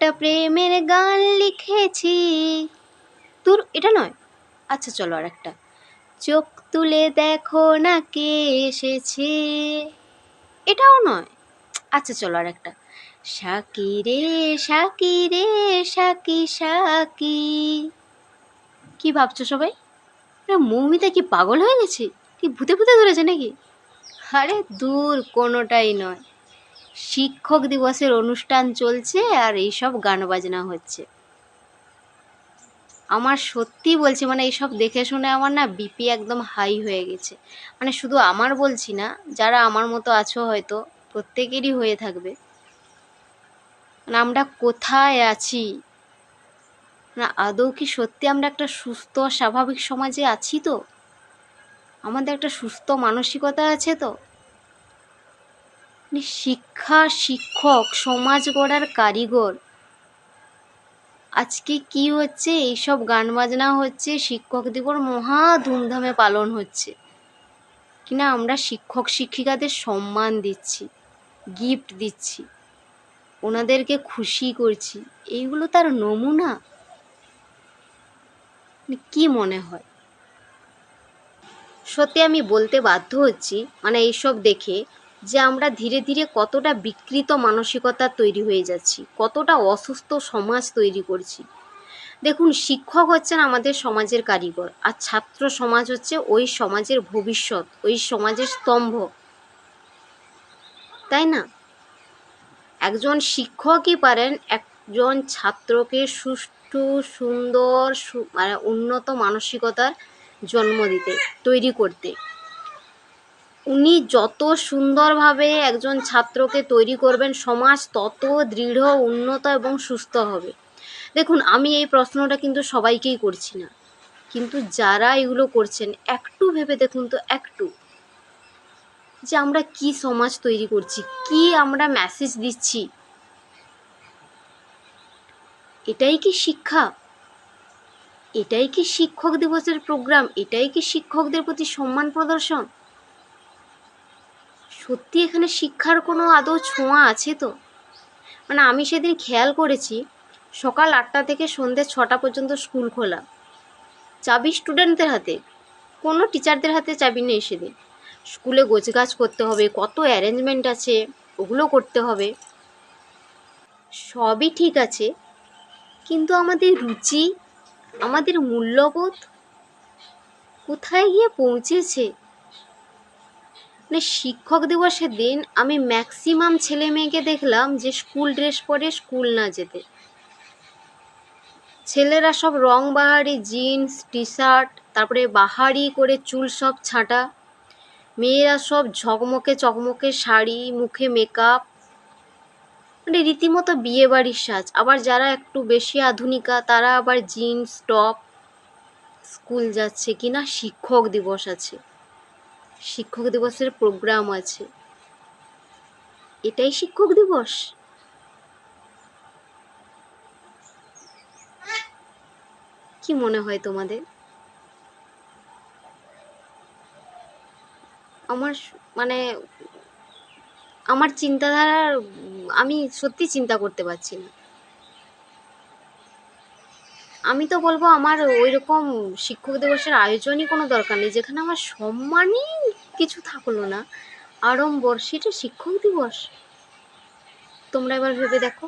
একটা প্রেমের গান লিখেছি। তোর এটা নয়, আচ্ছা চলো আর একটা। চোখ তুলে দেখো না কে এসেছে, এটাও নয়। আচ্ছা চলো আর একটা। সাকি রে সাকি রে সাকি সাকি। কি ভাবছো সবাই? মৌমিতা কি পাগল হয়ে গেছে, কি ভূতে ভূতে ধরেছে নাকি? আরে দূর, কোনোটাই নয়। শিক্ষক দিবসের অনুষ্ঠান চলছে আর এইসব গান বাজনা হচ্ছে। আমার সত্যি বলছি, মানে এইসব দেখে শুনে আমার না বিপি একদম হাই হয়ে গেছে। মানে শুধু আমার বলছি না, যারা আমার মতো আছো হয়তো প্রত্যেকেরই হয়ে থাকবে। মানে আমরা কোথায় আছি? না আদৌ কি সত্যি আমরা একটা সুস্থ স্বাভাবিক সমাজে আছি তো? আমাদের একটা সুস্থ মানসিকতা আছে তো? শিক্ষা, শিক্ষক, সমাজ গড়ার কারিগর, আজকে কি হচ্ছে? এইসব গান বাজনা হচ্ছে, শিক্ষক দিবস মহা ধুমধামে পালন হচ্ছে কিনা আমরা শিক্ষক শিক্ষিকাদের সম্মান দিচ্ছি, গিফট দিচ্ছি, ওনাদেরকে খুশি করছি, এইগুলো তার নমুনা? কি মনে হয়? সত্যি আমি বলতে বাধ্য হচ্ছি, মানে এইসব দেখে, যে আমরা ধীরে ধীরে কতটা বিকৃত মানসিকতা তৈরি হয়ে যাচ্ছি, কতটা অসুস্থ সমাজ তৈরি করছি। দেখুন, শিক্ষক হচ্ছেন আমাদের সমাজের কারিগর, আর ছাত্র সমাজ হচ্ছে ওই সমাজের ভবিষ্যৎ, ওই সমাজের স্তম্ভ, তাই না? একজন শিক্ষকই পারেন একজন ছাত্রকে সুষ্ঠু, সুন্দর, মানে উন্নত মানসিকতার জন্ম দিতে, তৈরি করতে। উনি যত সুন্দরভাবে একজন ছাত্রকে তৈরি করবেন, সমাজ তত দৃঢ়, উন্নত এবং সুস্থ হবে। দেখুন, আমি এই প্রশ্নটা কিন্তু সবাইকেই করছি না, কিন্তু যারা এগুলো করছেন একটু ভেবে দেখুন তো, একটু, যে আমরা কি সমাজ তৈরি করছি, কি আমরা মেসেজ দিচ্ছি। এটাই কি শিক্ষা? এটাই কি শিক্ষক দিবসের প্রোগ্রাম? এটাই কি শিক্ষকদের প্রতি সম্মান প্রদর্শন? সত্যি এখানে শিক্ষার কোনো আদৌ ছোঁয়া আছে তো? মানে আমি সেদিন খেয়াল করেছি, সকাল 8টা থেকে সন্ধ্যে 6টা পর্যন্ত স্কুল খোলা, চাবি স্টুডেন্টদের হাতে, কোনো টিচারদের হাতে চাবি নেই সেদিন। স্কুলে গোছগাছ করতে হবে, কত অ্যারেঞ্জমেন্ট আছে, ওগুলো করতে হবে। সবই ঠিক আছে, কিন্তু আমাদের রুচি, আমাদের মূল্যবোধ কোথায় গিয়ে পৌঁছেছে? মানে শিক্ষক দিবসের দিন আমি ম্যাক্সিমাম ছেলে মেয়েকে দেখলাম যে স্কুল ড্রেস পরে স্কুল না যেতে। ছেলেরা সব রং বাহারি জিন্স টি শার্ট, তারপরে বাহারি করে চুল সব ছাঁটা, মেয়েরা সব ঝকমকে চকমকে শাড়ি, মুখে মেকআপ, মানে রীতিমতো বিয়ে বাড়ির সাজ। আবার যারা একটু বেশি আধুনিকা তারা আবার জিন্স টপ, স্কুল যাচ্ছে কিনা শিক্ষক দিবস আছে, শিক্ষক দিবসের প্রোগ্রাম আছে। এটাই শিক্ষক দিবস? কি মনে হয় তোমাদের? আমার মানে আমার চিন্তাধারা, আমি সত্যি চিন্তা করতে পারছি না। আমি তো বলবো আমার ওই রকম শিক্ষক দিবসের আয়োজনই কোনো দরকার নেই, যেখানে আমার সম্মানই কিছু থাকলো না, আড়ম্বর, সেটা শিক্ষক দিবস? তোমরা এবার ভেবে দেখো।